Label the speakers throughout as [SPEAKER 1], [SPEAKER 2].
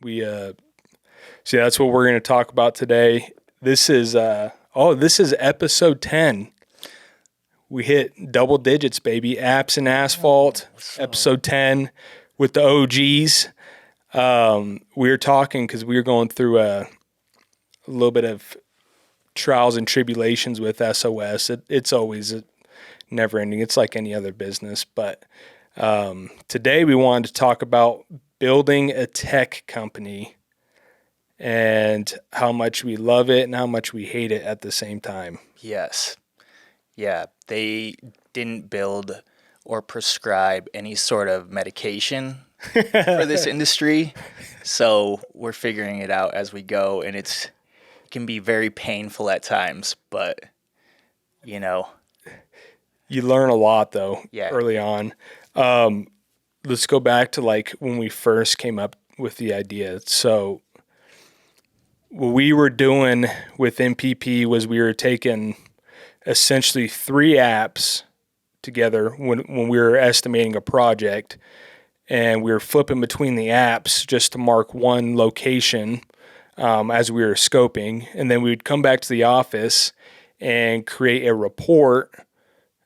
[SPEAKER 1] We see that's what we're going to talk about today. This is episode 10. We hit double digits, baby. Apps and Asphalt, episode 10 with the OGs. We were talking because we were going through a little bit of trials and tribulations with SOS. It's always never ending. It's like any other business. But today we wanted to talk about building a tech company and how much we love it and how much we hate it at the same time.
[SPEAKER 2] Yes. Yeah, they didn't build or prescribe any sort of medication for this industry. So we're figuring it out as we go, and it can be very painful at times, but you
[SPEAKER 1] learn a lot though.
[SPEAKER 2] Yeah.
[SPEAKER 1] Early on. Let's go back to like when we first came up with the idea. So what we were doing with MPP was we were taking essentially 3 apps together when we were estimating a project, and we were flipping between the apps just to mark one location as we were scoping, and then we would come back to the office and create a report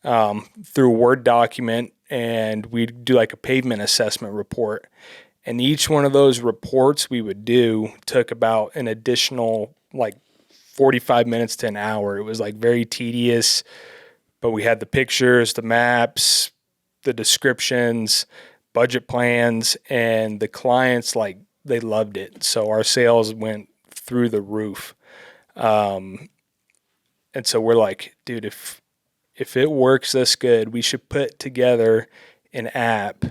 [SPEAKER 1] through a Word document, and we'd do like a pavement assessment report. And each one of those reports we would do took about an additional like 45 minutes to an hour. It was like very tedious, but we had the pictures, the maps, the descriptions, budget plans, and the clients, like, they loved it. So our sales went through the roof. And so we're like, dude, if it works this good, we should put together an app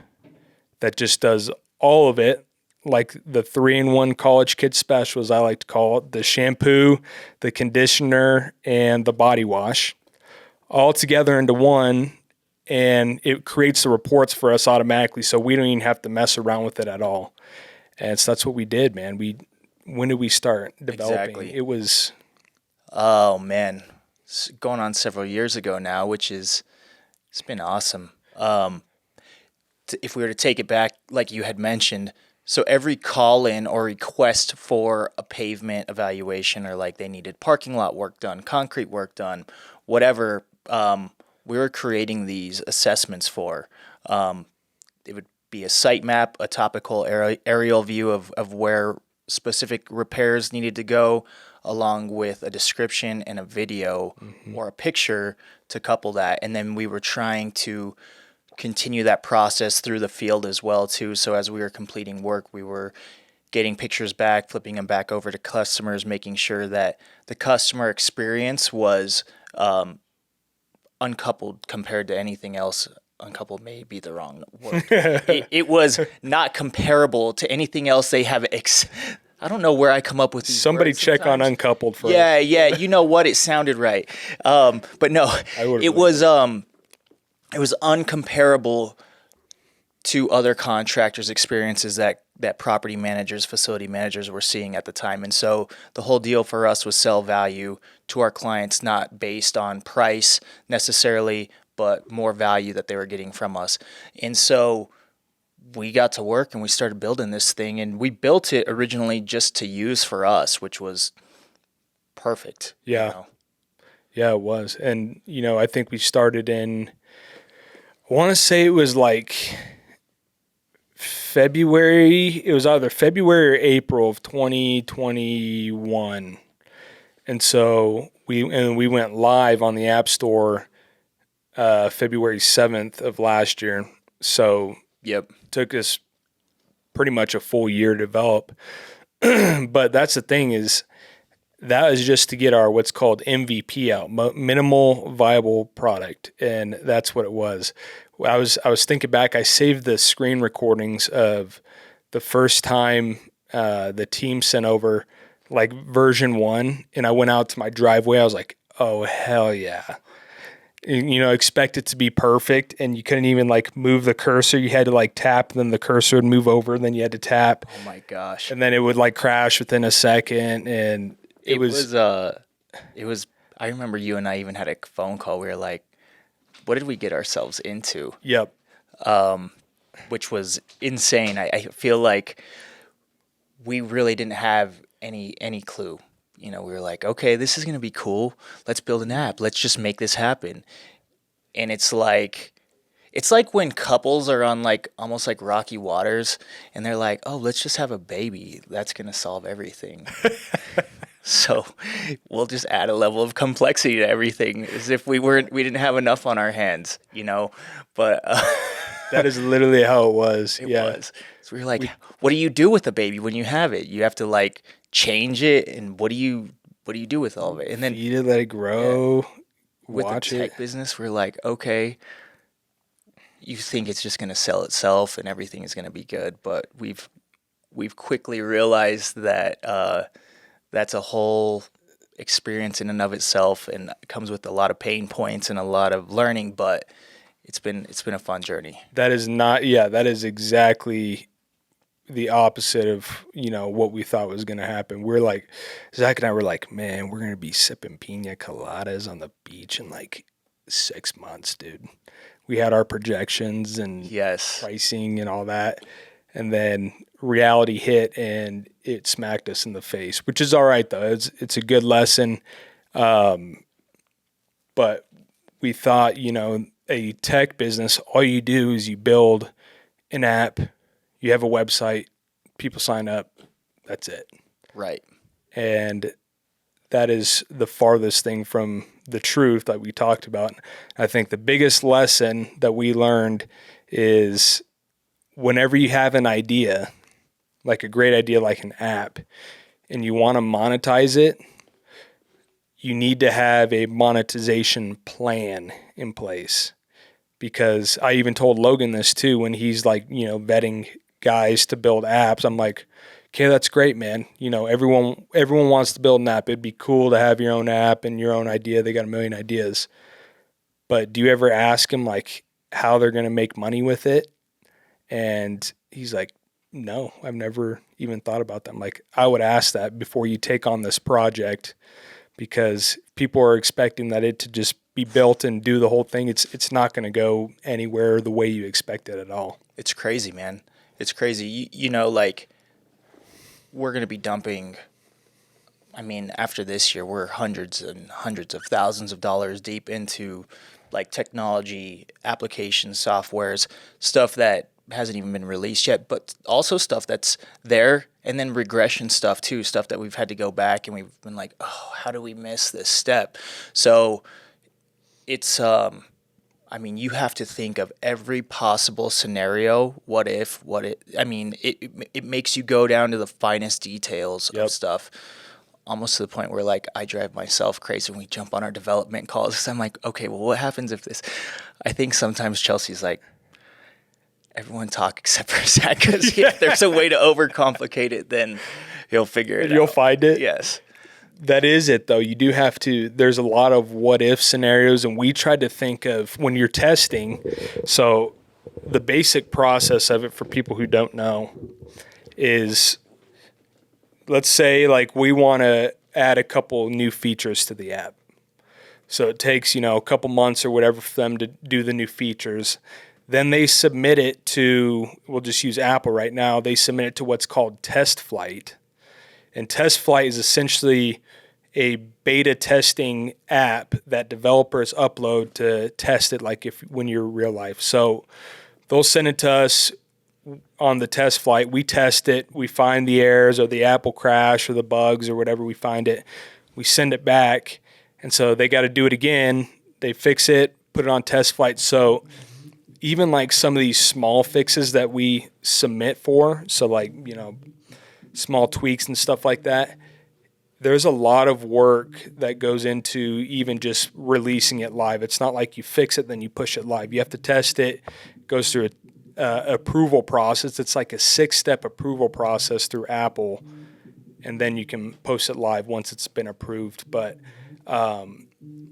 [SPEAKER 1] that just does all of it, like the 3-in-1 college kid special, as I like to call it, the shampoo, the conditioner, and the body wash, all together into one, and it creates the reports for us automatically, so we don't even have to mess around with it at all. And so that's what we did, man. When did we start developing?
[SPEAKER 2] Exactly.
[SPEAKER 1] It was...
[SPEAKER 2] Oh, man. It's going on several years ago now, it's been awesome. If we were to take it back, like you had mentioned, so every call-in or request for a pavement evaluation, or like they needed parking lot work done, concrete work done, whatever, we were creating these assessments for. It would be a site map, a topical aerial view of where specific repairs needed to go, along with a description and a video or a picture to couple that. And then we were trying to continue that process through the field as well too. So as we were completing work, we were getting pictures back, flipping them back over to customers, making sure that the customer experience was uncoupled compared to anything else. Uncoupled may be the wrong word. It was not comparable to anything else they have. I don't know where I come up with these
[SPEAKER 1] Somebody
[SPEAKER 2] words
[SPEAKER 1] check
[SPEAKER 2] sometimes.
[SPEAKER 1] on uncoupled first.
[SPEAKER 2] Yeah, you know what? It sounded right. But no, it was uncomparable to other contractors' experiences that property managers, facility managers were seeing at the time. And so the whole deal for us was sell value to our clients, not based on price necessarily, but more value that they were getting from us. And so we got to work and we started building this thing, and we built it originally just to use for us, which was perfect.
[SPEAKER 1] Yeah. Yeah, it was. And, I think we started in, I want to say it was like February. It was either February or April of 2021. And so we went live on the App Store February 7th of last year. So
[SPEAKER 2] Yep.
[SPEAKER 1] Took us pretty much a full year to develop. But that's the thing, is that is just to get our what's called MVP out, minimal viable product, and that's what it was. I was thinking back. I saved the screen recordings of the first time the team sent over like version 1, and I went out to my driveway. I was like, oh hell yeah. Expect it to be perfect, and you couldn't even like move the cursor. You had to like tap, and then the cursor would move over, and then you had to tap.
[SPEAKER 2] Oh my gosh.
[SPEAKER 1] And then it would like crash within a second, and it was
[SPEAKER 2] I remember you and I even had a phone call. We were like, what did we get ourselves into?
[SPEAKER 1] Yep.
[SPEAKER 2] Which was insane. I feel like we really didn't have any clue. We were like, okay, this is gonna be cool. Let's build an app. Let's just make this happen. And it's like when couples are on like almost like rocky waters and they're like, oh, let's just have a baby. That's gonna solve everything. So we'll just add a level of complexity to everything as if we didn't have enough on our hands. But
[SPEAKER 1] That is literally how it was.
[SPEAKER 2] it
[SPEAKER 1] Yeah.
[SPEAKER 2] was. So we were like, what do you do with the baby when you have it? You have to like change it, and what do you do with all of it? And then
[SPEAKER 1] Feed it, let it grow,
[SPEAKER 2] with the
[SPEAKER 1] watch it.
[SPEAKER 2] tech business, we're like, okay, you think it's just gonna sell itself and everything is gonna be good, but we've quickly realized that that's a whole experience in and of itself, and it comes with a lot of pain points and a lot of learning. But it's been a fun journey.
[SPEAKER 1] That is not, yeah, that is exactly the opposite of, what we thought was going to happen. We're like, Zach and I were like, man, we're going to be sipping pina coladas on the beach in like 6 months, dude. We had our projections and
[SPEAKER 2] Yes.
[SPEAKER 1] pricing and all that. And then reality hit and it smacked us in the face, which is all right though. It's a good lesson. But we thought, a tech business, all you do is you build an app, you have a website, people sign up, that's it.
[SPEAKER 2] Right.
[SPEAKER 1] And that is the farthest thing from the truth that we talked about. I think the biggest lesson that we learned is whenever you have an idea, like a great idea like an app, and you want to monetize it, you need to have a monetization plan in place. Because I even told Logan this too when he's like, vetting guys to build apps. I'm like, okay, that's great, man. Everyone wants to build an app. It'd be cool to have your own app and your own idea. They got a million ideas. But do you ever ask them like how they're going to make money with it? And he's like, no, I've never even thought about that. I'm like, I would ask that before you take on this project, because people are expecting that it to just be built and do the whole thing. It's not going to go anywhere the way you expect it at all.
[SPEAKER 2] It's crazy, man. It's crazy. Like we're going to be dumping, I mean, after this year, we're hundreds and hundreds of thousands of dollars deep into like technology, applications, softwares, stuff that hasn't even been released yet, but also stuff that's there, and then regression stuff too, stuff that we've had to go back and we've been like, oh, how do we miss this step? So it's you have to think of every possible scenario. What if? It makes you go down to the finest details
[SPEAKER 1] Yep.
[SPEAKER 2] of stuff, almost to the point where like I drive myself crazy when we jump on our development calls. 'Cause I'm like, okay, well, what happens if this? I think sometimes Chelsea's like, everyone talk except for Zach, because if there's a way to overcomplicate it, then he'll figure it out.
[SPEAKER 1] You'll find it.
[SPEAKER 2] Yes.
[SPEAKER 1] That is it, though. You do have to, there's a lot of what if scenarios, and we tried to think of when you're testing. So the basic process of it for people who don't know is, let's say like we want to add a couple new features to the app. So it takes, a couple months or whatever for them to do the new features. Then they submit it to, we'll just use Apple right now, they submit it to what's called Test Flight. And Test Flight is essentially a beta testing app that developers upload to test it like when you're real life. So they'll send it to us on the Test Flight. We test it. We find the errors or the Apple crash or the bugs or whatever we find it. We send it back. And so they got to do it again. They fix it, put it on Test Flight. So even like some of these small fixes that we submit for, so like, small tweaks and stuff like that, there's a lot of work that goes into even just releasing it live. It's not like you fix it, then you push it live. You have to test it. It goes through a approval process. It's like a 6-step approval process through Apple, and then you can post it live once it's been approved. But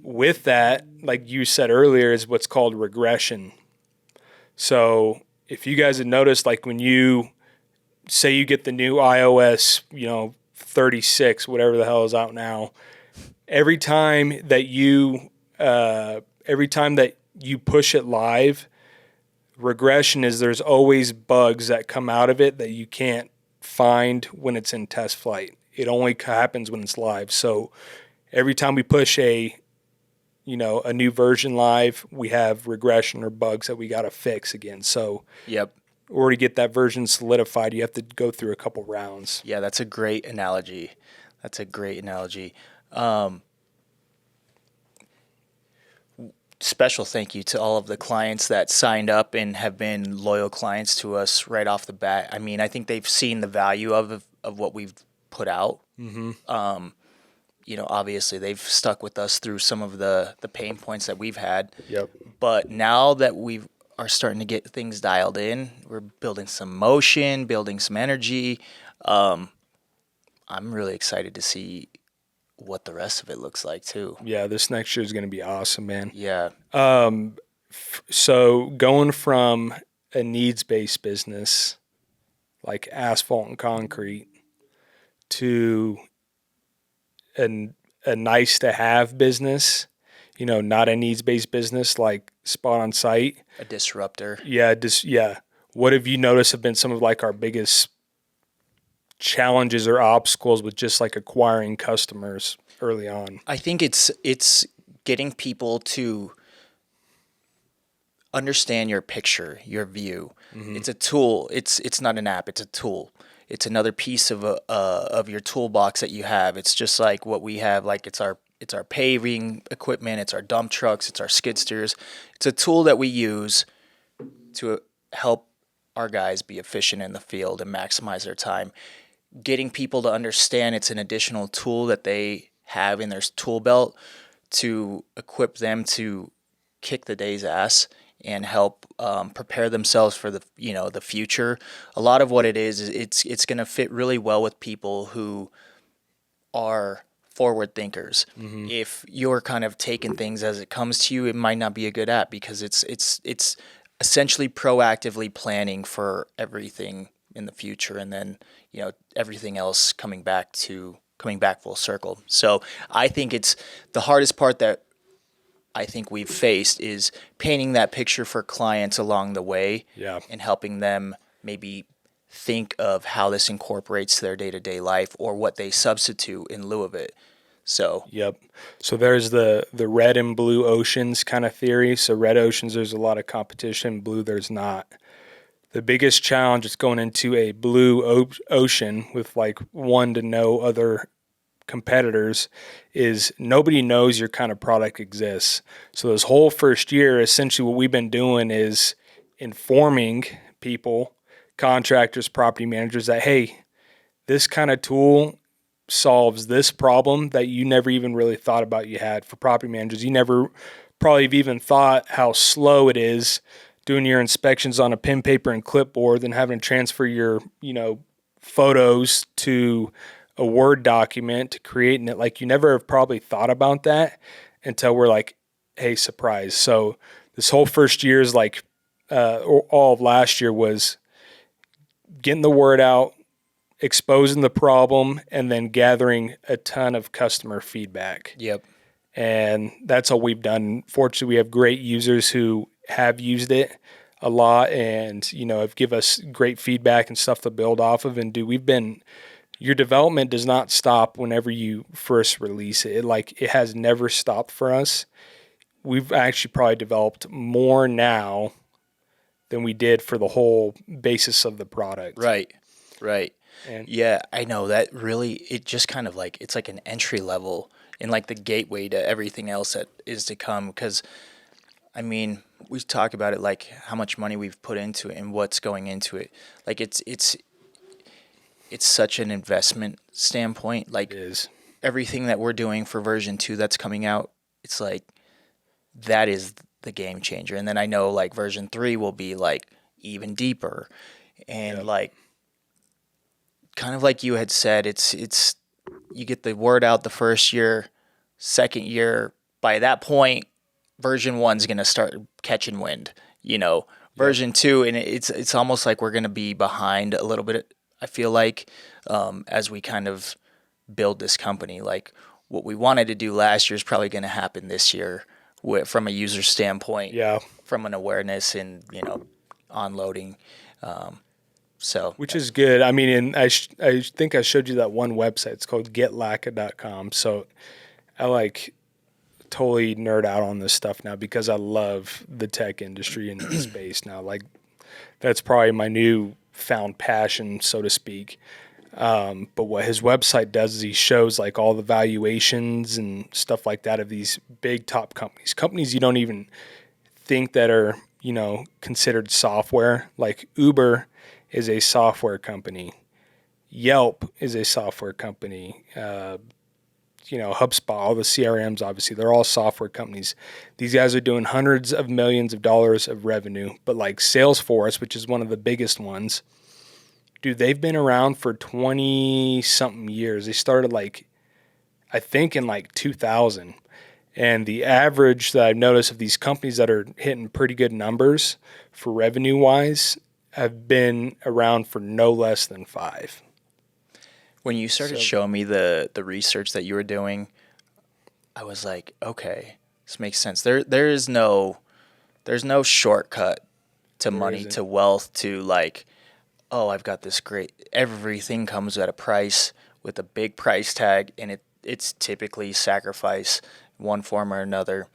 [SPEAKER 1] with that, like you said earlier, is what's called regression. So if you guys have noticed, like when you say you get the new iOS, 36, whatever the hell is out now, every time that you push it live, regression is there's always bugs that come out of it that you can't defined when it's in test flight. It only happens when it's live. So every time we push a new version live, we have regression or bugs that we got to fix again. So
[SPEAKER 2] Yep.
[SPEAKER 1] or to get that version solidified, you have to go through a couple rounds.
[SPEAKER 2] Yeah, that's a great analogy. Special thank you to all of the clients that signed up and have been loyal clients to us right off the bat. I mean, I think they've seen the value of what we've put out. Obviously they've stuck with us through some of the pain points that we've had.
[SPEAKER 1] Yep.
[SPEAKER 2] But now that we are starting to get things dialed in, we're building some motion, building some energy. I'm really excited to see what the rest of it looks like too.
[SPEAKER 1] Yeah, this next year is going to be awesome, man.
[SPEAKER 2] Yeah.
[SPEAKER 1] So going from a needs-based business like asphalt and concrete to a nice-to-have business, not a needs-based business like SpotOnSite.
[SPEAKER 2] A disruptor.
[SPEAKER 1] Yeah. What have you noticed have been some of like our biggest challenges or obstacles with just like acquiring customers early on?
[SPEAKER 2] I think it's getting people to understand your picture, your view. It's a tool. It's not an app. It's a tool. It's another piece of your toolbox that you have. It's just like what we have. Like it's our paving equipment. It's our dump trucks. It's our skid steers. It's a tool that we use to help our guys be efficient in the field and maximize their time. Getting people to understand it's an additional tool that they have in their tool belt to equip them to kick the day's ass and help prepare themselves for the future. A lot of what it is it's going to fit really well with people who are forward thinkers. If you're kind of taking things as it comes to you, it might not be a good app because it's essentially proactively planning for everything in the future, and then everything else coming back full circle. So I think it's the hardest part that I think we've faced is painting that picture for clients along the way.
[SPEAKER 1] Yeah.
[SPEAKER 2] And helping them maybe think of how this incorporates their day-to-day life or what they substitute in lieu of it. So
[SPEAKER 1] Yep. So there's the red and blue oceans kind of theory. So red oceans, there's a lot of competition. Blue, there's not. The biggest challenge is going into a blue ocean with like one to no other competitors is nobody knows your kind of product exists. So this whole first year, essentially what we've been doing is informing people, contractors, property managers that, hey, this kind of tool solves this problem that you never even really thought about you had. For property managers, you never probably have even thought how slow it is doing your inspections on a pen, paper, and clipboard, then having to transfer your, photos to a Word document to creating it. Like you never have probably thought about that until we're like, hey, surprise. So this whole first year is like, all of last year was getting the word out, exposing the problem, and then gathering a ton of customer feedback.
[SPEAKER 2] Yep.
[SPEAKER 1] And that's all we've done. Fortunately, we have great users who have used it a lot and, have give us great feedback and stuff to build off of. And your development does not stop whenever you first release it. It has never stopped for us. We've actually probably developed more now than we did for the whole basis of the product.
[SPEAKER 2] Right.
[SPEAKER 1] And
[SPEAKER 2] Yeah, I know that really, it just kind of like, it's like an entry level and like the gateway to everything else that is to come. Because, I mean, we talk about it like how much money we've put into it and what's going into it. Like it's such an investment standpoint. Like
[SPEAKER 1] it is.
[SPEAKER 2] everything that we're doing for version 2 that's coming out, it's like that is the game changer. And then I know like version 3 will be like even deeper. And like kind of like you had said, it's you get the word out the first year, second year, by that point version 1's going to start catching wind, version 2, and it's almost like we're going to be behind a little bit, I feel like, as we kind of build this company. Like what we wanted to do last year is probably going to happen this year from a user standpoint,
[SPEAKER 1] Yeah.
[SPEAKER 2] from an awareness and, onloading. So
[SPEAKER 1] which is good. I mean, and I think I showed you that one website. It's called getlacka.com. So I like totally nerd out on this stuff now because I love the tech industry and the space now. Like that's probably my new found passion, so to speak. But what his website does is he shows like all the valuations and stuff like that of these big top companies you don't even think that are, considered software. Like Uber is a software company. Yelp is a software company. HubSpot, all the CRMs, obviously, they're all software companies. These guys are doing hundreds of millions of dollars of revenue. But like Salesforce, which is one of the biggest ones, dude, they've been around for 20 something years. They started I think in 2000. And the average that I've noticed of these companies that are hitting pretty good numbers for revenue wise have been around for no less than 5.
[SPEAKER 2] When you started showing me the research that you were doing, I was like, okay, this makes sense. There's no shortcut to money, to wealth, to like, oh, I've got this great. Everything comes at a price with a big price tag, and it's typically sacrifice one form or another.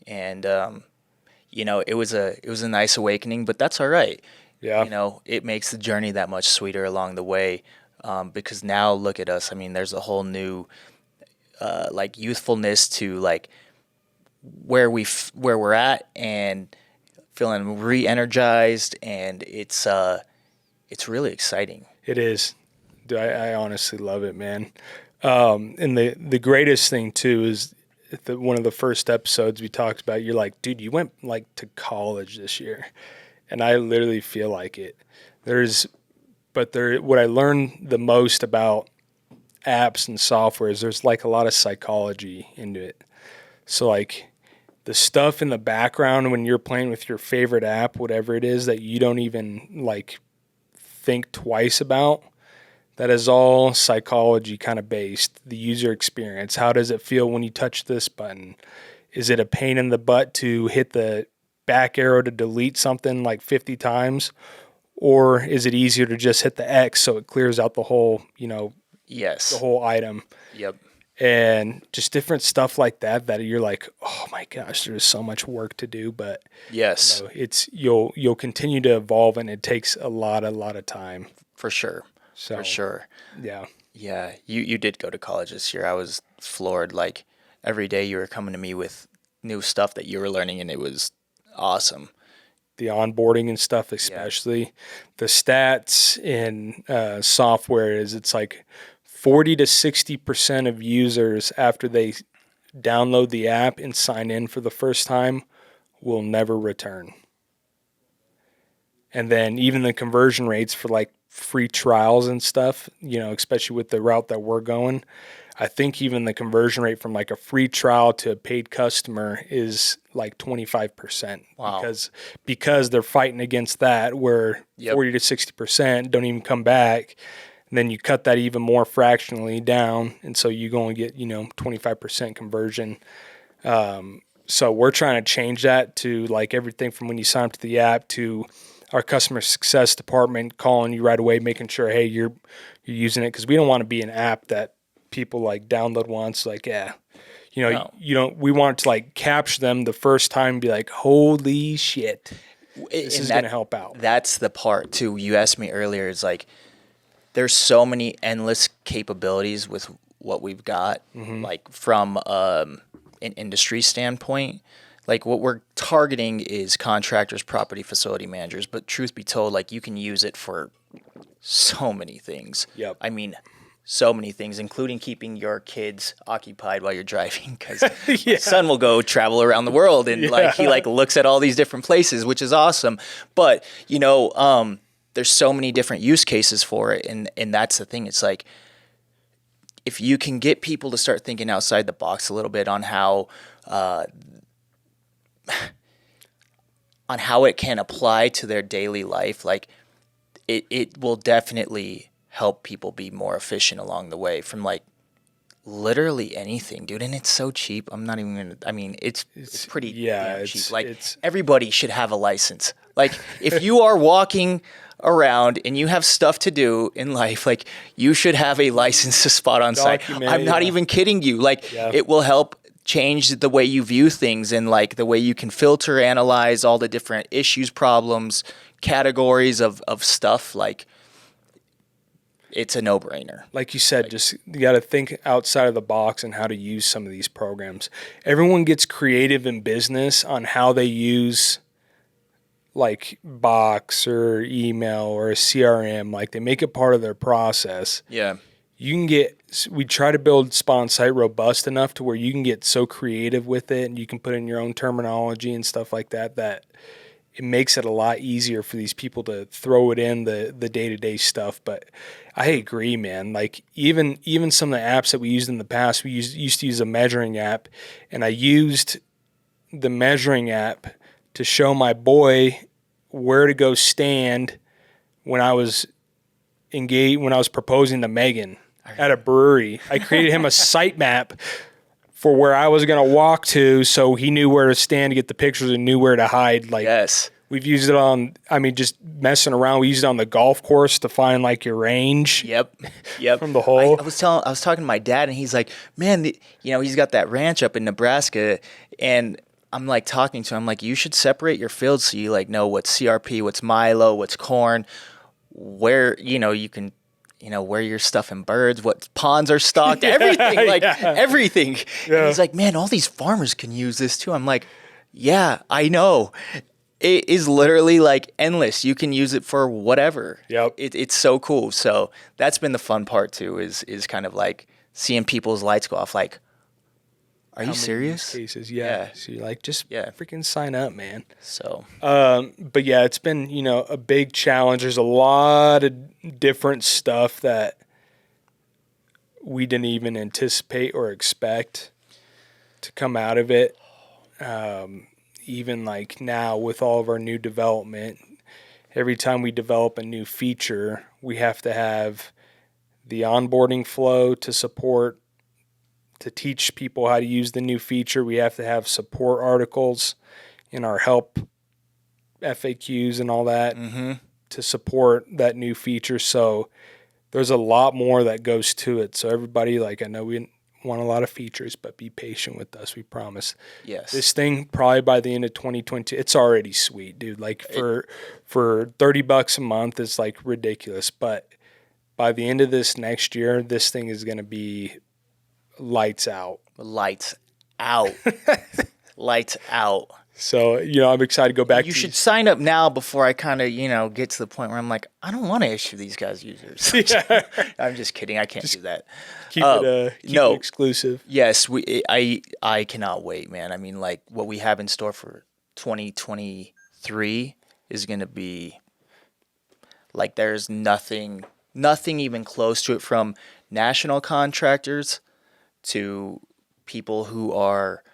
[SPEAKER 2] And it was a nice awakening, but that's all right.
[SPEAKER 1] Yeah.
[SPEAKER 2] It makes the journey that much sweeter along the way. Because now look at us. I mean, there's a whole new youthfulness to like where we're at and feeling re-energized, and it's really exciting.
[SPEAKER 1] It is. I honestly love it, man. And the greatest thing too is one of the first episodes we talked about. You're like, dude, you went to college this year, and I literally feel like it. What I learned the most about apps and software is there's a lot of psychology into it. So the stuff in the background when you're playing with your favorite app, whatever it is that you don't even think twice about, that is all psychology kind of based. The user experience. How does it feel when you touch this button? Is it a pain in the butt to hit the back arrow to delete something 50 times? Or is it easier to just hit the X so it clears out the whole,
[SPEAKER 2] Yes.
[SPEAKER 1] the whole item?
[SPEAKER 2] Yep.
[SPEAKER 1] And just different stuff like that you're like, oh my gosh, there's so much work to do. But
[SPEAKER 2] yes,
[SPEAKER 1] it's you'll continue to evolve, and it takes a lot of time.
[SPEAKER 2] For sure.
[SPEAKER 1] So,
[SPEAKER 2] for sure.
[SPEAKER 1] Yeah.
[SPEAKER 2] Yeah. You did go to college this year. I was floored. Like every day you were coming to me with new stuff that you were learning, and it was awesome.
[SPEAKER 1] The onboarding and stuff, especially the stats in software is it's 40 to 60% of users after they download the app and sign in for the first time will never return. And then even the conversion rates for free trials and stuff, especially with the route that we're going, I think even the conversion rate from a free trial to a paid customer is 25%.
[SPEAKER 2] Wow.
[SPEAKER 1] Because they're fighting against that where 40 to 60% don't even come back. And then you cut that even more fractionally down. And so you go and get, 25% conversion. So we're trying to change that to everything from when you sign up to the app to our customer success department calling you right away, making sure, hey, you're using it. Cause we don't want to be an app that people download once, we want to capture them the first time and be like, holy shit, this is going to help out.
[SPEAKER 2] That's the part too. You asked me earlier, it's there's so many endless capabilities with what we've got, from an industry standpoint. What we're targeting is contractors, property facility managers, but truth be told, you can use it for so many things.
[SPEAKER 1] Yep.
[SPEAKER 2] I mean, so many things, including keeping your kids occupied while you're driving, because my son will go travel around the world and he looks at all these different places, which is awesome. But there's so many different use cases for it, and that's the thing. It's if you can get people to start thinking outside the box a little bit on how it can apply to their daily life, it will definitely help people be more efficient along the way from literally anything, dude. And it's so cheap. I'm not even gonna. I mean, it's pretty damn cheap. Everybody should have a license. If you are walking around and you have stuff to do in life, like you should have a license to spot on site.
[SPEAKER 1] Document,
[SPEAKER 2] I'm not
[SPEAKER 1] yeah.
[SPEAKER 2] even kidding you. Like
[SPEAKER 1] Yeah.
[SPEAKER 2] it will help change the way you view things and like the way you can filter, analyze all the different issues, problems, categories of stuff. Like it's a no-brainer.
[SPEAKER 1] Like you said, just you got to think outside of the box and how to use some of these programs. Everyone gets creative in business on how they use like Box or email or a CRM. Like they make it part of their process.
[SPEAKER 2] Yeah.
[SPEAKER 1] You can we try to build SpotOnSite robust enough to where you can get so creative with it and you can put in your own terminology and stuff like that, that it makes it a lot easier for these people to throw it in the day-to-day stuff. But I agree, man. Like even some of the apps that we used in the past, we used to use a measuring app, and I used the measuring app to show my boy where to go stand when I was engaged, when I was proposing to Megan at a brewery. I created him a site map for where I was going to walk to, so he knew where to stand to get the pictures and knew where to hide. Like,
[SPEAKER 2] Yes.
[SPEAKER 1] we've used it on, I mean, just messing around. We used it on the golf course to find like your range.
[SPEAKER 2] Yep.
[SPEAKER 1] From the hole.
[SPEAKER 2] I was talking to my dad, and he's like, "Man, he's got that ranch up in Nebraska," and I'm like talking to him, like, "You should separate your fields so you like know what's CRP, what's Milo, what's corn, where you can." Where you're stuffing birds, what ponds are stocked, everything, like everything.
[SPEAKER 1] Yeah.
[SPEAKER 2] And he's like, man, all these farmers can use this too. I'm like, yeah, I know. It is literally like endless. You can use it for whatever.
[SPEAKER 1] Yep.
[SPEAKER 2] It's so cool. So that's been the fun part too, is kind of like seeing people's lights go off. Like, are you serious?
[SPEAKER 1] Cases, yeah. So you're like, just freaking sign up, man.
[SPEAKER 2] So,
[SPEAKER 1] but yeah, it's been, a big challenge. There's a lot of different stuff that we didn't even anticipate or expect to come out of it. Even like now with all of our new development, every time we develop a new feature, we have to have the onboarding flow to teach people how to use the new feature. We have to have support articles in our help FAQs and all that to support that new feature. So there's a lot more that goes to it. So everybody, like, I know we want a lot of features, but be patient with us. We promise.
[SPEAKER 2] yes.
[SPEAKER 1] This thing probably by the end of 2020, it's already sweet, dude. Like for $30 a month, it's like ridiculous. But by the end of this next year, this thing is going to be lights out.
[SPEAKER 2] Lights out. Lights out.
[SPEAKER 1] So, I'm excited to go back.
[SPEAKER 2] You should sign up now before I kind of, get to the point where I'm like, I don't want to issue these guys users. I'm just kidding. I can't do that.
[SPEAKER 1] Keep it exclusive.
[SPEAKER 2] Yes, I cannot wait, man. I mean, like what we have in store for 2023 is going to be like there's nothing even close to it, from national contractors to people who are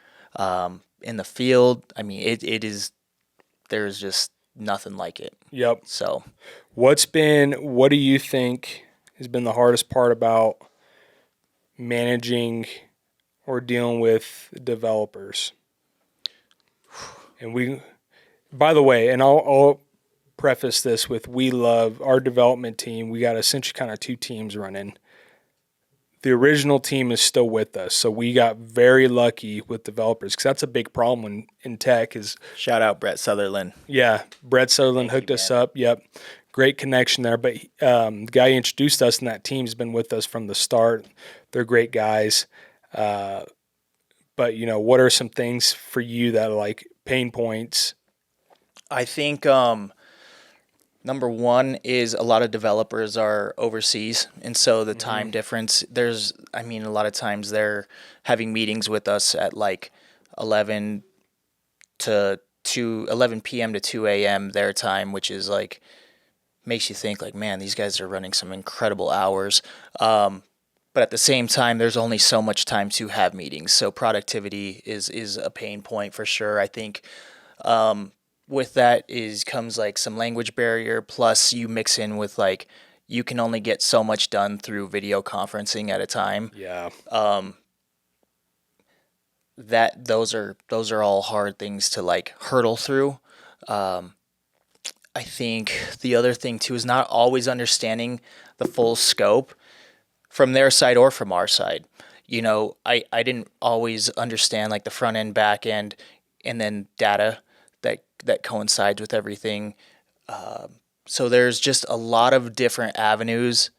[SPEAKER 2] in the field. I mean, there's just nothing like it.
[SPEAKER 1] Yep.
[SPEAKER 2] So
[SPEAKER 1] what do you think has been the hardest part about managing or dealing with developers? And by the way, and I'll preface this with, we love our development team. We got essentially kind of two teams running. The original team is still with us, so we got very lucky with developers, because that's a big problem in tech. Is
[SPEAKER 2] shout out Brett Sutherland.
[SPEAKER 1] Yeah, Brett Sutherland hooked us up. Yep, great connection there. But the guy who introduced us in that team has been with us from the start. They're great guys. But what are some things for you that are like pain points?
[SPEAKER 2] I think number one is a lot of developers are overseas, and so the time difference, a lot of times they're having meetings with us at like 11 p.m. to 2 a.m. their time, which is like, makes you think like, man, these guys are running some incredible hours. But at the same time, there's only so much time to have meetings. So productivity is a pain point for sure. I think with that comes like some language barrier, plus you mix in with like, you can only get so much done through video conferencing at a time.
[SPEAKER 1] Yeah.
[SPEAKER 2] Those are all hard things to like hurdle through. I think the other thing too is not always understanding the full scope from their side or from our side. I didn't always understand like the front end, back end, and then data that coincides with everything. So there's just a lot of different avenues,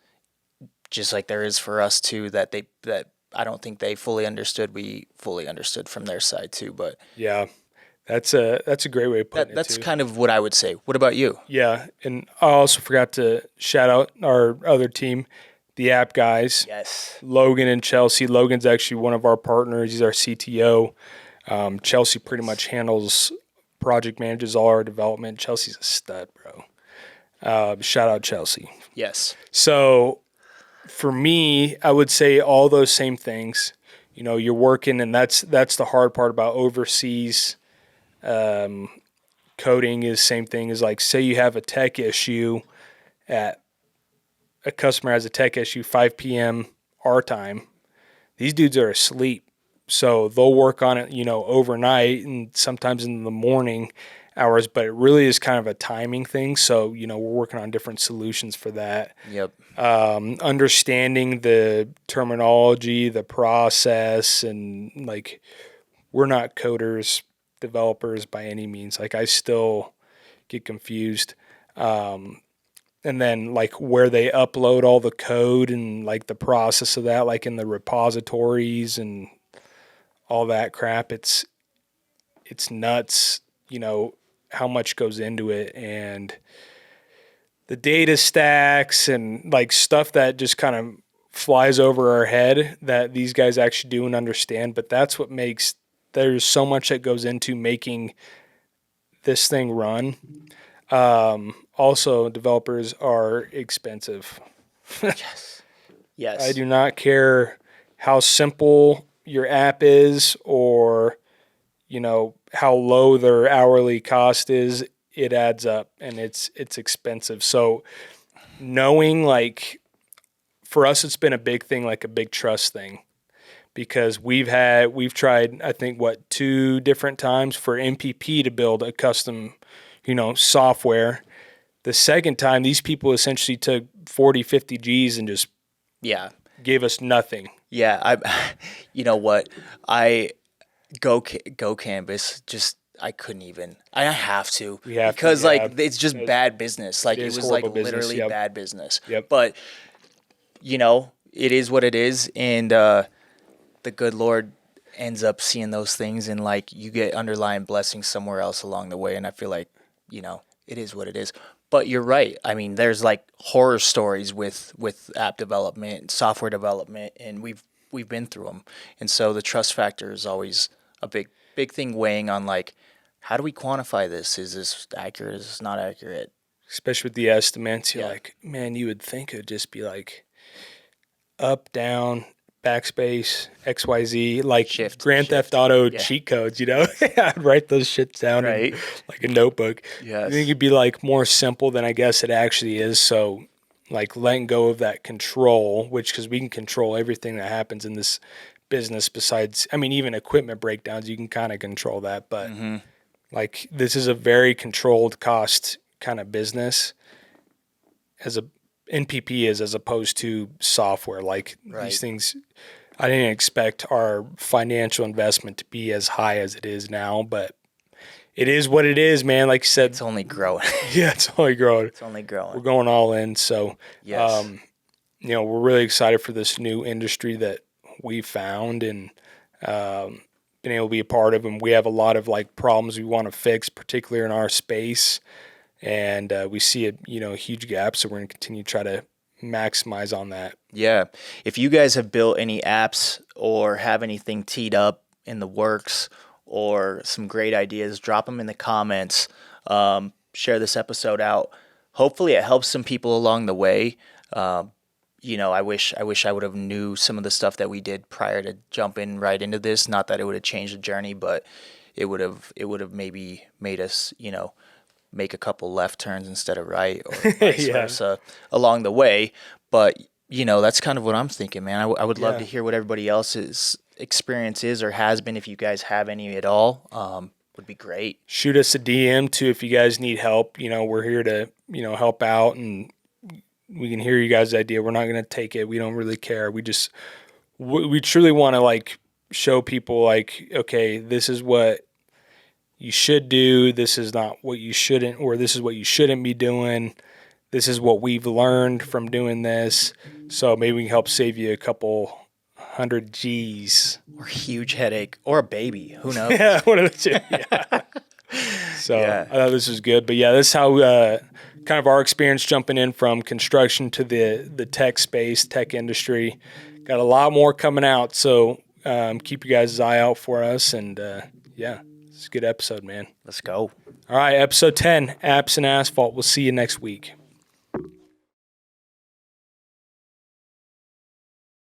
[SPEAKER 2] just like there is for us too, that I don't think they fully understood. We fully understood from their side too, but
[SPEAKER 1] Yeah, that's a great way of putting it
[SPEAKER 2] that's
[SPEAKER 1] too.
[SPEAKER 2] kind of what I would say. What about you?
[SPEAKER 1] Yeah, and I also forgot to shout out our other team, the app guys,
[SPEAKER 2] Yes.
[SPEAKER 1] Logan and Chelsea. Logan's actually one of our partners. He's our CTO. Chelsea pretty much handles project manages all our development. Chelsea's a stud, bro. Shout out Chelsea.
[SPEAKER 2] Yes.
[SPEAKER 1] So for me, I would say all those same things. You're working, and that's the hard part about overseas coding. Is same thing as like, say you have a tech issue at a customer has a tech issue 5 p.m. our time. These dudes are asleep, so they'll work on it, overnight and sometimes in the morning hours. But it really is kind of a timing thing. So we're working on different solutions for that.
[SPEAKER 2] Yep.
[SPEAKER 1] Understanding the terminology, the process, and like we're not coders, developers by any means. Like I still get confused. And then like where they upload all the code and like the process of that, like in the repositories and all that crap. It's nuts, how much goes into it, and the data stacks and like stuff that just kind of flies over our head that these guys actually do and understand. But that's what makes there's so much that goes into making this thing run. Also, developers are expensive.
[SPEAKER 2] Yes.
[SPEAKER 1] I
[SPEAKER 2] Yes.
[SPEAKER 1] do not care how simple your app is or, how low their hourly cost is. It adds up and it's expensive. So knowing like for us, it's been a big thing, like a big trust thing because we've tried, I think, two different times for MPP to build a custom, software. The second time, these people essentially took 40, 50 G's and just
[SPEAKER 2] Yeah.
[SPEAKER 1] gave us nothing.
[SPEAKER 2] Yeah. You know what? I go Canvas. Just I couldn't even. I have to
[SPEAKER 1] We have to,
[SPEAKER 2] because
[SPEAKER 1] yeah.
[SPEAKER 2] like it's just bad business. Like it
[SPEAKER 1] is
[SPEAKER 2] was like
[SPEAKER 1] horrible business,
[SPEAKER 2] literally
[SPEAKER 1] yep.
[SPEAKER 2] bad business.
[SPEAKER 1] Yep.
[SPEAKER 2] But it is what it is, and the good Lord ends up seeing those things, and like you get underlying blessings somewhere else along the way. And I feel like it is what it is. But you're right. I mean, there's like horror stories with app development, software development, and we've been through them. And so the trust factor is always a big thing weighing on like how do we quantify this? Is this accurate? Is this not accurate?
[SPEAKER 1] Especially with the estimates, you're
[SPEAKER 2] Yeah.
[SPEAKER 1] like, man, you would think it'd just be like up, down, backspace, XYZ, like
[SPEAKER 2] Shift,
[SPEAKER 1] Grand
[SPEAKER 2] shift.
[SPEAKER 1] Theft Auto
[SPEAKER 2] Yeah.
[SPEAKER 1] cheat codes, I'd write those shits down in
[SPEAKER 2] Right.
[SPEAKER 1] like a notebook.
[SPEAKER 2] Yes.
[SPEAKER 1] I think it'd be like more simple than I guess it actually is. So like letting go of that control, because we can control everything that happens in this business besides, I mean, even equipment breakdowns, you can kind of control that. But like this is a very controlled cost kind of business as a NPP is as opposed to software. Like
[SPEAKER 2] Right.
[SPEAKER 1] these things, I didn't expect our financial investment to be as high as it is now, but it is what it is, man. Like you said,
[SPEAKER 2] It's only growing.
[SPEAKER 1] yeah, it's only growing.
[SPEAKER 2] It's only
[SPEAKER 1] We're
[SPEAKER 2] growing.
[SPEAKER 1] going all in. So,
[SPEAKER 2] Yes.
[SPEAKER 1] we're really excited for this new industry that we found and been able to be a part of. And we have a lot of like problems we want to fix, particularly in our space. And we see a huge gap. So we're going to continue to try to maximize on that.
[SPEAKER 2] Yeah. If you guys have built any apps or have anything teed up in the works or some great ideas, drop them in the comments. Share this episode out. Hopefully, it helps some people along the way. I wish I would have knew some of the stuff that we did prior to jumping right into this. Not that it would have changed the journey, but it would have maybe made us make a couple left turns instead of right, or vice
[SPEAKER 1] Yeah.
[SPEAKER 2] versa along the way. But that's kind of what I'm thinking, man. I would love
[SPEAKER 1] Yeah.
[SPEAKER 2] to hear what everybody else's experience is or has been, if you guys have any at all. would be great.
[SPEAKER 1] Shoot us a DM too if you guys need help. We're here to, help out, and we can hear you guys' idea. We're not going to take it. We don't really care. We truly want to like show people like, okay, this is what you should do. This is not what you shouldn't, or this is what you shouldn't be doing. This is what we've learned from doing this. So maybe we can help save you a couple hundred G's.
[SPEAKER 2] Or a huge headache, or a baby. Who knows?
[SPEAKER 1] Yeah, one of the two. Yeah. So
[SPEAKER 2] Yeah.
[SPEAKER 1] I thought this was good. But yeah, this is how kind of our experience jumping in from construction to the tech space, tech industry. Got a lot more coming out. So keep your guys' eye out for us. And yeah, it's a good episode, man.
[SPEAKER 2] Let's go.
[SPEAKER 1] All right, episode 10, Apps and Asphalt. We'll see you next week.